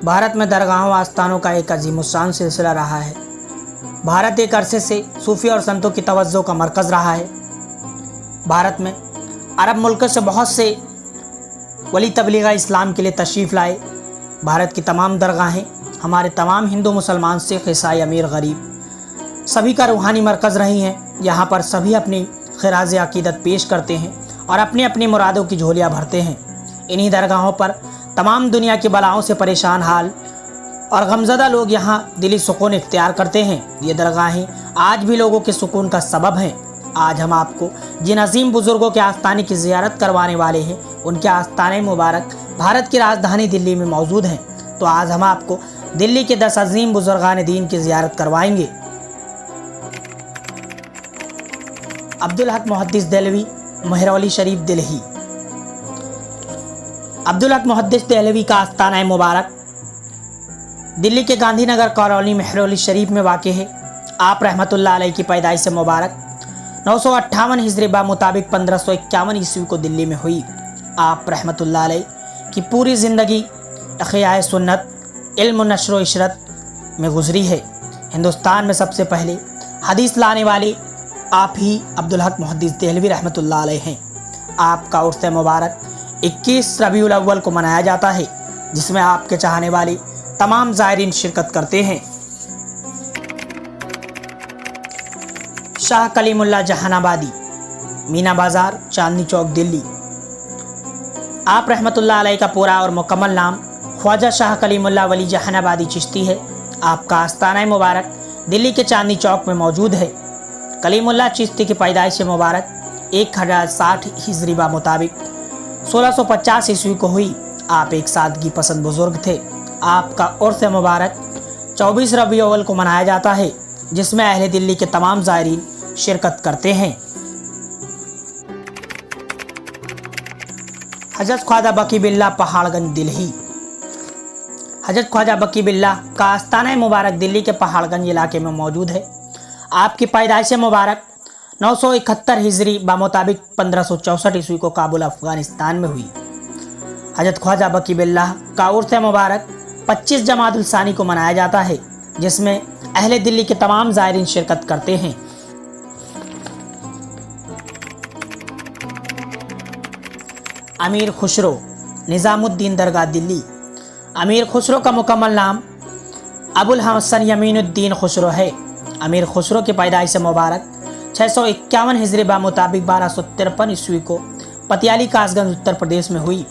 भारत में दरगाहों आस्थानों का एक अजीमुशान सिलसिला रहा है। भारत एक अरसे से सूफी और संतों की तवज्जो का मरकज़ रहा है। भारत में अरब मुल्कों से बहुत से वली तबलीग इस्लाम के लिए तशरीफ़ लाए। भारत की तमाम दरगाहें हमारे तमाम हिंदू मुसलमान सिख ईसाई अमीर गरीब सभी का रूहानी मरकज़ रही हैं। यहाँ पर सभी अपनी खिराज अकीदत पेश करते हैं और अपनी अपनी मुरादों की झोलियाँ भरते हैं। इन्हीं दरगाहों पर तमाम दुनिया की बलाओं से परेशान हाल और गमज़दा लोग यहाँ दिली सुकून इख्तियार करते हैं। ये दरगाहें आज भी लोगों के सुकून का सबब हैं। आज हम आपको जिन अजीम बुज़ुर्गों के आस्थाने की ज़ियारत करवाने वाले हैं, उनके आस्थाने मुबारक भारत की राजधानी दिल्ली में मौजूद हैं। तो आज हम आपको दिल्ली के 10 अजीम बुज़ुर्गान दीन की ज़ियारत करवाएंगे। अब्दुल हक मुहद्दिस देहलवी, मेहरौली शरीफ, दिल्ली। अब्दुल हक मुहद्दिस देहलवी का आस्थाना मुबारक दिल्ली के गांधीनगर कॉलोनी मेहरौली शरीफ में वाक़ है। आप रहमतुल्लाह अलैह की पैदाइश मुबारक 958 हिजरी बा मुताबिक 1551 ईस्वी को दिल्ली में हुई। आप रहमतुल्लाह अलैह की पूरी ज़िंदगी अख़ियाए सुन्नत, इल्म, नश्र व इशरत में गुजरी है। हिंदुस्तान में सबसे पहले हदीस लाने वाले आप ही अब्दुल हक मुहद्दिस देहलवी रहमतुल्लाह अलैह हैं। आपका उर्स मुबारक 21 रबीउल अव्वल को मनाया जाता है, जिसमें आपके चाहने वाले तमाम ज़ायरीन शिरकत करते हैं। शाह कलीमुल्लाह जहानाबादी, मीना बाज़ार, चांदनी चौक, दिल्ली। आप रहमतुल्लाह अलैह का पूरा और मुकम्मल नाम ख्वाजा शाह कलीमुल्लाह वली जहानाबादी चिश्ती है। आपका आस्थाना मुबारक दिल्ली के चांदनी चौक में मौजूद है। कलीमुल्लाह चिश्ती की पैदाइश मुबारक 1060 हिजरी बा मुताबिक 1650 ईस्वी को हुई। आप एक सादगी पसंद बुजुर्ग थे। आपका उर्स मुबारक 24 रबीउल अव्वल को मनाया जाता है, जिसमें अहले दिल्ली के तमाम ज़ायरीन शिरकत करते हैं। हज़रत ख्वाजा बकी बिल्ला, पहाड़गंज, दिल्ली। हज़रत ख्वाजा बकी बिल्ला का आस्थाना मुबारक दिल्ली के पहाड़गंज इलाके में मौजूद है। आपकी पैदाइश मुबारक 971 हिजरी बा मुताबिक 1564 ईस्वी को काबुल, अफ़गानिस्तान में हुई। हज़रत ख्वाजा बकी बिल्ला का उर्स मुबारक 25 जमादुल सानी को मनाया जाता है, जिसमें अहले दिल्ली के तमाम ज़ायरीन शिरकत करते हैं। अमीर खुसरो, निज़ामुद्दीन दरगाह, दिल्ली। अमीर खुसरो का मुकम्मल नाम अबुल हसन यमीनुद्दीन खुसरो है। अमीर खुसरो की पैदाइश मुबारक 651 हिजरी बा मुताबिक 1253 ईस्वी को पतियाली, कासगंज, उत्तर प्रदेश में हुई।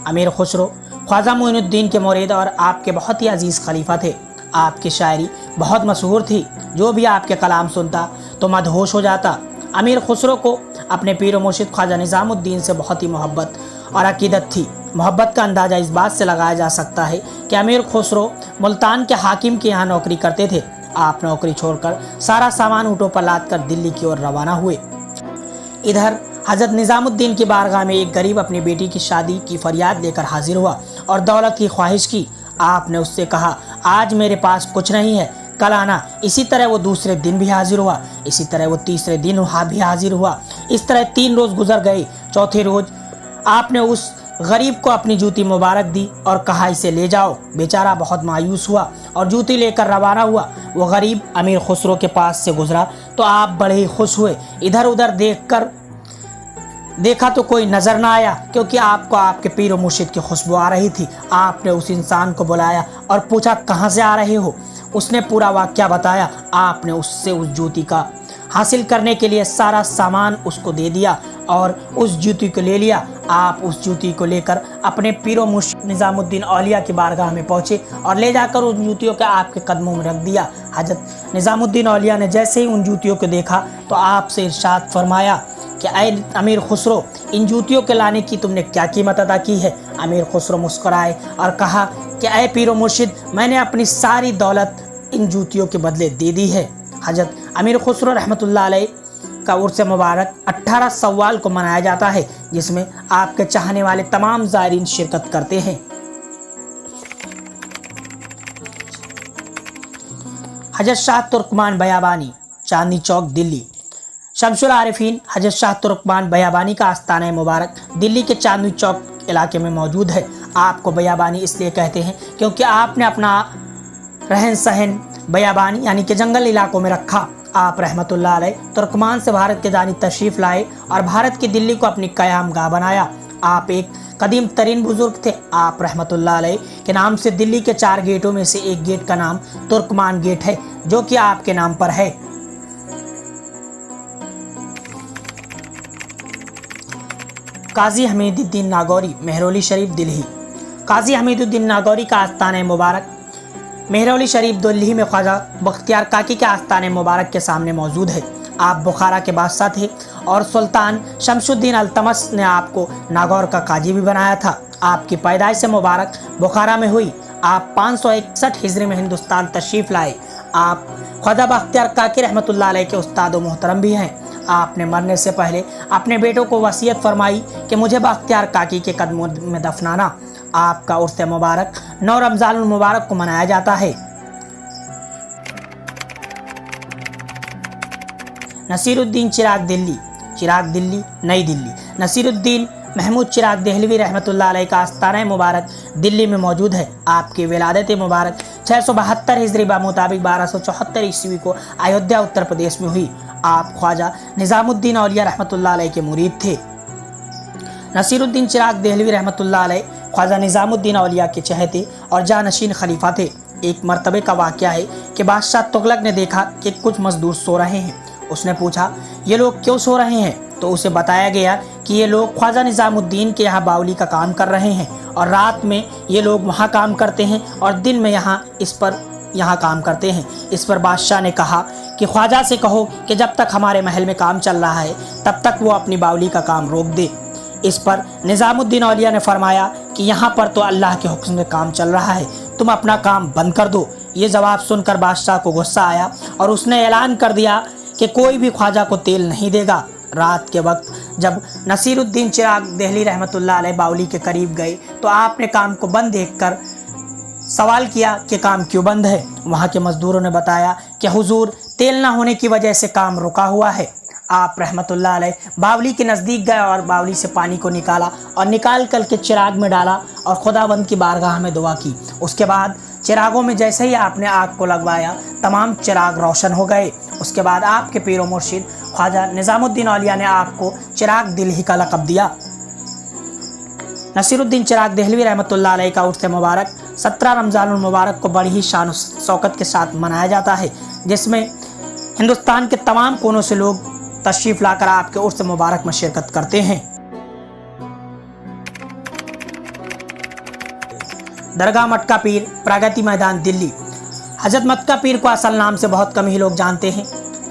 अमीर खुसरो ख्वाजा मोइनुद्दीन के मुरीद और आपके बहुत ही अजीज़ खलीफा थे। आपकी शायरी बहुत मशहूर थी। जो भी आपके कलाम सुनता तो मदहोश हो जाता। अमीर खुसरो को अपने पीर व मुर्शिद ख्वाजा निज़ामुद्दीन से बहुत ही मोहब्बत और अकीदत थी। मोहब्बत का अंदाज़ा इस बात से लगाया जा सकता है कि अमीर खुसरो मुल्तान के हाकिम के यहाँ नौकरी करते थे। आप नौकरी छोड़कर सारा सामान ऊँटों पर लाद कर दिल्ली की ओर रवाना हुए। इधर हज़रत निज़ामुद्दीन की बारगाह में एक गरीब अपनी बेटी की शादी की फरियाद लेकर हाजिर हुआ और दौलत की ख्वाहिश की। आपने उससे कहा, आज मेरे पास कुछ नहीं है, कल आना। इसी तरह वो दूसरे दिन भी हाजिर हुआ। इसी तरह वो तीसरे दिन भी हाजिर हुआ। इस तरह 3 रोज़ गुजर गए। चौथे रोज़ आपने उस गरीब को अपनी जूती मुबारक दी और कहा, इसे ले जाओ। बेचारा बहुत मायूस हुआ और जूती लेकर रवाना हुआ। वो गरीब अमीर खुसरो के पास से गुजरा तो आप बड़े ही खुश हुए। इधर उधर देखा तो कोई नज़र ना आया, क्योंकि आपको आपके पीर व मुर्शिद की खुशबू आ रही थी। आपने उस इंसान को बुलाया और पूछा, कहाँ से आ रहे हो? उसने पूरा वाक़या बताया। आपने उससे उस जूती का हासिल करने के लिए सारा सामान उसको दे दिया और उस जूती को ले लिया। आप उस जूती को लेकर अपने पीर व मुर्शिद निज़ामुद्दीन औलिया की बारगाह में पहुँचे और ले जाकर उन जूतियों को आपके कदमों में रख दिया। हज़रत निज़ामुद्दीन औलिया ने जैसे ही उन जूतियों को देखा तो आपसे इरशाद फरमाया कि ऐ अमीर खुसरो, इन जूतियों के लाने की तुमने क्या कीमत अदा की है? अमीर खुसरो मुस्कुराए और कहा कि ऐ पीर व मुर्शिद, मैंने अपनी सारी दौलत इन जूतियों के बदले दे दी है। हज़रत अमीर खुसरो रहमतुल्लाह अलैह का उर्स मुबारक 18 सव्वाल को मनाया जाता है, जिसमें आपके चाहने वाले तमाम ज़ायरीन शिरकत करते हैं। हज़रत शाह तुर्कमान बयाबानी, चांदनी चौक, दिल्ली। शमसुल आरिफीन हज़रत शाह तुर्कमान बयाबानी का आस्थाना मुबारक दिल्ली के चांदनी चौक इलाके में मौजूद है। आपको बयाबानी इसलिए कहते हैं क्योंकि आपने अपना रहन सहन बयाबानी यानी कि जंगल इलाकों में रखा। आप रहमतुल्लाह अलैह तुर्कमान से भारत के जानिब तशरीफ़ लाए और भारत की दिल्ली को अपनी क़यामगाह बनाया। आप एक कदीम तरीन बुजुर्ग थे। आप रहमतुल्लाह अलैह के नाम से दिल्ली के 4 गेटों में से एक गेट का नाम तुर्कमान गेट है, जो कि आपके नाम पर है। काजी हमीदुद्दीन नागौरी, मेहरौली शरीफ, दिल्ली। काजी हमीदुद्दीन नागौरी का आस्ताना मुबारक मेहरौली शरीफ दिल्ली में ख्वाजा बख्तियार काकी के आस्ताना मुबारक के सामने मौजूद है। आप बुखारा के बादशाह थे और सुल्तान शमशुद्दीन अल्तमस ने आपको नागौर का काजी भी बनाया था। आपकी पैदाइश मुबारक बुखारा में हुई। आप 561 हिजरी में हिंदुस्तान तशरीफ़ लाए। आप ख्वाजा बख्तियार काकी रहमतुल्लाह अलैह के उस्ताद व मोहतरम भी हैं। आपने मरने से पहले अपने बेटों को वसीयत फरमाई कि मुझे बख्तियार काकी के कदमों में दफनाना। आपका उर्स मुबारक 9 रमज़ानुल मुबारक को मनाया जाता है। नसीरुद्दीन चिराग, दिल्ली। चिराग, दिल्ली, नई दिल्ली। नसीरुद्दीन महमूद चिराग देहलवी रहमतुल्लाह अलैह का आस्ताना मुबारक दिल्ली में मौजूद है। आपकी विलादत मुबारक 672 हिजरी मुताबिक 1274 ईस्वी को अयोध्या उत्तर प्रदेश में हुई। आप ख्वाजा निज़ामुद्दीन औलिया रहमतुल्लाह अलैह के मुरीद थे। नसीरुद्दीन चिराग देहलवी रहमतुल्लाह अलैह ख्वाजा निज़ामुद्दीन औलिया के चहेते और जानशीन खलीफा थे। एक मरतबे का वाक़या है कि बादशाह तुगलक ने देखा कि कुछ मजदूर सो रहे हैं। उसने पूछा, ये लोग क्यों सो रहे हैं? तो उसे बताया गया कि ये लोग ख्वाजा निज़ामुद्दीन के यहाँ बावली का काम कर रहे हैं और रात में ये लोग वहाँ काम करते हैं और दिन में यहाँ काम करते हैं। इस पर बादशाह ने कहा कि ख्वाजा से कहो कि जब तक हमारे महल में काम चल रहा है तब तक वो अपनी बावली का काम रोक दे। इस पर निज़ामुद्दीन औलिया ने फरमाया कि यहाँ पर तो अल्लाह के हुक्म में काम चल रहा है, तुम अपना काम बंद कर दो। ये जवाब सुनकर बादशाह को गुस्सा आया और उसने ऐलान कर दिया कि कोई भी ख्वाजा को तेल नहीं देगा। रात के वक्त जब नसीरुद्दीन चिराग देहली रहमतुल्लाह अलैह बावली के करीब गए तो आपने काम को बंद देखकर सवाल किया कि काम क्यों बंद है। वहाँ के मजदूरों ने बताया कि हुजूर, तेल ना होने की वजह से काम रुका हुआ है। आप रहमतुल्लाह अलैह बावली के नज़दीक गए और बावली से पानी को निकाला और निकाल कर के चिराग में डाला और खुदावंद की बारगाह में दुआ की। उसके बाद चिरागों में जैसे ही आपने आग को लगवाया तमाम चिराग रोशन हो गए। उसके बाद आपके पीर व मुर्शिद ख्वाजा निज़ामुद्दीन औलिया ने आपको चिराग दिल्ली का लक़ब दिया। नसीरुद्दीन चिराग देहलवी रहमतुल्लाह अलैह का उर्स मुबारक 17 रमज़ानुल मुबारक को बड़ी ही शान शौकत के साथ मनाया जाता है, जिसमें हिंदुस्तान के तमाम कोनों से लोग तशरीफ़ लाकर आपके उर्स मुबारक में शिरकत करते हैं। दरगाह मटका पीर, प्रगति मैदान, दिल्ली। हजरत मटका पीर को असल नाम से बहुत कम ही लोग जानते हैं।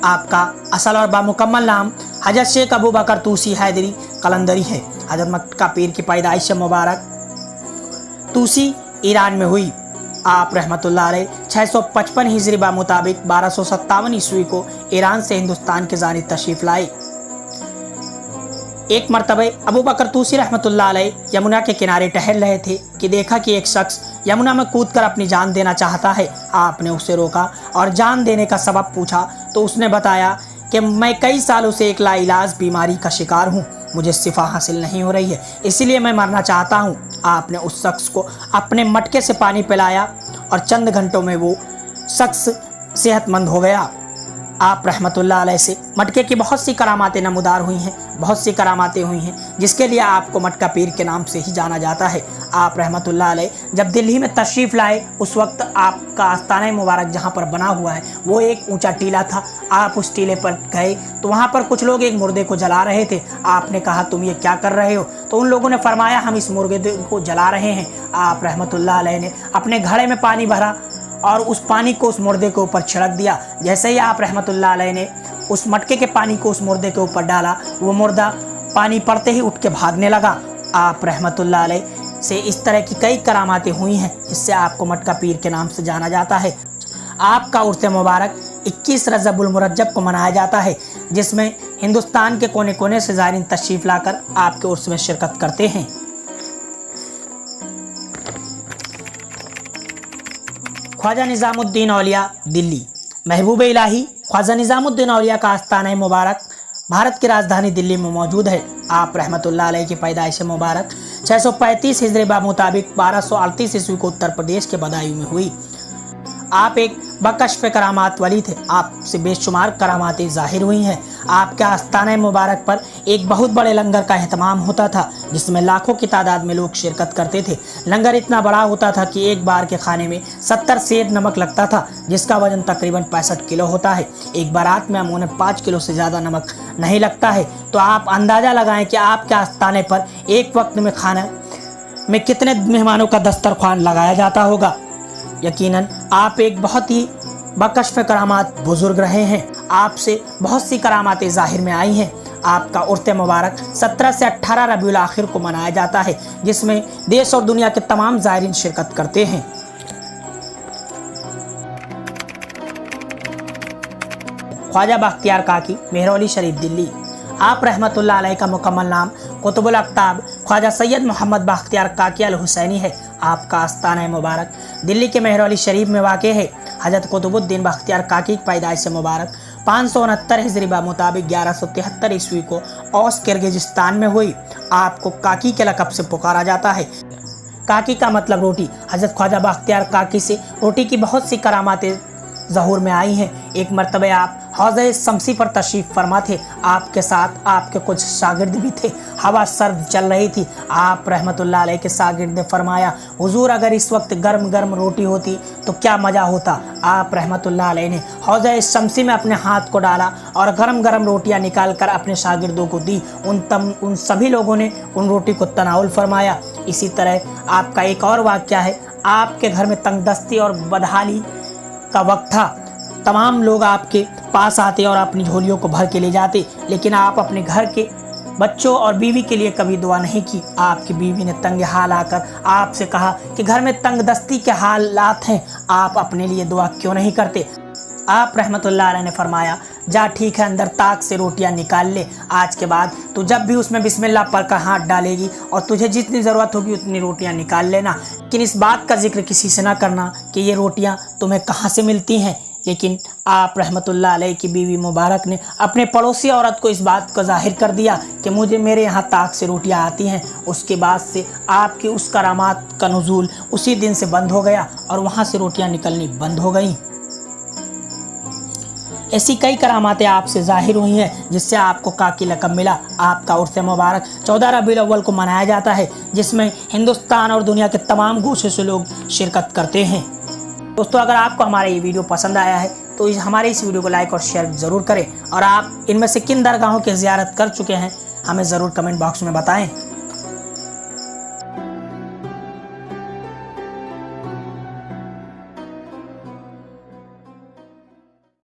आपका असल और बामुकम्मल नाम हजरत शेख अबू बकर तूसी हैदरी कलंदरी है। हजरत मटका पीर की पैदाइश मुबारक तूसी, ईरान में हुई। आप रहमतुल्लाह अलैह 655 हिजरी मुताबिक 1257 ईस्वी को ईरान से हिंदुस्तान के जानिब तशरीफ़ लाए। एक मरतबे अबू बकर तूसी रहमतुल्लाह अलैह यमुना के किनारे टहल रहे थे कि देखा कि एक शख्स यमुना में कूदकर अपनी जान देना चाहता है। आपने उसे रोका और जान देने का सबब पूछा तो उसने बताया कि मैं कई सालों से एक लाइलाज बीमारी का शिकार हूँ, मुझे शिफा हासिल नहीं हो रही है, इसीलिए मैं मरना चाहता हूँ। आपने उस शख्स को अपने मटके से पानी पिलाया और चंद घंटों में वो शख्स सेहतमंद हो गया। आप रहमतुल्लाह अलैह से मटके की बहुत सी करामातें नमूदार हुई हैं, बहुत सी करामातें हुई हैं, जिसके लिए आपको मटका पीर के नाम से ही जाना जाता है। आप रहमतुल्लाह अलैह जब दिल्ली में तशरीफ़ लाए उस वक्त आपका आस्ताना मुबारक जहाँ पर बना हुआ है वो एक ऊंचा टीला था। आप उस टीले पर गए तो वहाँ पर कुछ लोग एक मुर्दे को जला रहे थे। आपने कहा, तुम ये क्या कर रहे हो? तो उन लोगों ने फरमाया, हम इस मुर्दे को जला रहे हैं। आप रहमतुल्लाह अलैह ने अपने घड़े में पानी भरा और उस पानी को उस मुर्दे के ऊपर छिड़क दिया। जैसे ही आप रहमतुल्लाह अलैह ने उस मटके के पानी को उस मुर्दे के ऊपर डाला, वो मुर्दा पानी पड़ते ही उठ के भागने लगा। आप रहमतुल्लाह अलैह से इस तरह की कई करामातें हुई हैं, जिससे आपको मटका पीर के नाम से जाना जाता है। आपका उर्स मुबारक 21 रजबुल मुरज्जब को मनाया जाता है, जिसमें हिंदुस्तान के कोने कोने से ज़ायरीन तशरीफ़ लाकर आपके उर्स में शिरकत करते हैं। ख्वाजा निज़ामुद्दीन औलिया, दिल्ली। महबूब इलाही ख्वाजा निज़ामुद्दीन औलिया का आस्ताना मुबारक भारत की राजधानी दिल्ली में मौजूद है। आप रहमतुल्लाह अलैह की पैदाइश मुबारक 635 हिजरी मुताबिक 1238 ईस्वी को उत्तर प्रदेश के बदायूं में हुई। आप एक बकश्फ करामात वली थे, आपसे बेशुमार करामातें जाहिर हुई हैं। आपके आस्ताने मुबारक पर एक बहुत बड़े लंगर का एहतमाम होता था जिसमें लाखों की तादाद में लोग शिरकत करते थे। लंगर इतना बड़ा होता था कि एक बार के खाने में 70 सेर नमक लगता था, जिसका वजन तकरीबन 65 किलो होता है। एक बारात में अमूमन 5 किलो से ज़्यादा नमक नहीं लगता है। तो आप अंदाज़ा लगाएं कि आपके आस्ताने पर एक वक्त में खाना में कितने मेहमानों का दस्तरख्वान लगाया जाता होगा। यकीनन आप एक बहुत ही बकश्फ करामात बुजुर्ग रहे हैं। आपसे बहुत सी करामातें जाहिर में आई हैं। आपका उर्ते मुबारक 17 से 18 रबीउल आखिर को मनाया जाता है, जिसमें देश और दुनिया के तमाम ज़ायरीन शिरकत करते हैं। ख्वाजा बख्तियार काकी, मेहरौली शरीफ, दिल्ली। आप रहमतुल्लाह अलैह का मुकम्मल नाम कुतुबुल अक्ताब ख्वाजा सैयद मोहम्मद बख्तियार काकी अल हुसैनी है। आपका आस्ताना मुबारक दिल्ली के मेहरौली शरीफ में वाक़ है। हज़रत कुतुबुद्दीन बख्तियार काकी की पैदाइश मुबारक 569 हिजरी मुताबिक 1173 ईस्वी को औस किर्गिज़स्तान में हुई। आपको काकी के लक़ब से पुकारा जाता है। काकी का मतलब रोटी। हज़रत ख्वाजा बख्तियार काकी से रोटी की बहुत सी करामातें ज़हूर में आई हैं। एक मरतबे आप हौज़े शम्सी पर तशरीफ़ फरमा थे। आपके साथ आपके कुछ शागिर्द भी थे। हवा सर्द चल रही थी। आप रहमतुल्लाह अलैह के शागिर्द ने फरमाया, हुजूर अगर इस वक्त गर्म गर्म रोटी होती तो क्या मज़ा होता। आप रहमतुल्लाह अलैह ने हौज़े शम्सी में अपने हाथ को डाला और गरम गरम रोटियां निकाल कर अपने शागिर्दों को दी। उन सभी लोगों ने उन रोटी को तनाउल फरमाया। इसी तरह आपका एक और वाक़या है। आपके घर में तंगदस्ती और बदहाली का वक्त था। तमाम लोग आपके पास आते और अपनी झोलियों को भर के ले जाते, लेकिन आप अपने घर के बच्चों और बीवी के लिए कभी दुआ नहीं की। आपकी बीवी ने तंग हाल आकर आपसे कहा कि घर में तंगदस्ती के हालात हैं, आप अपने लिए दुआ क्यों नहीं करते। आप रहमतुल्लाह अलैह ने फरमाया, जा ठीक है, अंदर ताक से रोटियां निकाल ले। आज के बाद तू जब भी उसमें बिस्मिल्लाह पढ़कर हाथ डालेगी और तुझे जितनी ज़रूरत होगी उतनी रोटियां निकाल लेना, लेकिन इस बात का जिक्र किसी से ना करना कि ये रोटियां तुम्हें कहाँ से मिलती हैं। लेकिन आप रहमतुल्लाह अलैह की बीवी मुबारक ने अपने पड़ोसी औरत को इस बात को जाहिर कर दिया कि मेरे यहाँ ताक से रोटियां आती हैं। उसके बाद से आपकी उस करामात का नुज़ूल उसी दिन से बंद हो गया और वहाँ से रोटियां निकलनी बंद हो गईं। ऐसी कई करामातें आपसे जाहिर हुई हैं जिससे आपको काकी लक़ब मिला। आपका उर्स मुबारक 14 रबीउल अव्वल को मनाया जाता है, जिसमें हिंदुस्तान और दुनिया के तमाम गोशे से लोग शिरकत करते हैं। दोस्तों, अगर आपको हमारा ये वीडियो पसंद आया है तो हमारे इस वीडियो को लाइक और शेयर ज़रूर करें, और आप इनमें से किन दरगाहों की ज़ियारत कर चुके हैं हमें ज़रूर कमेंट बॉक्स में बताएं।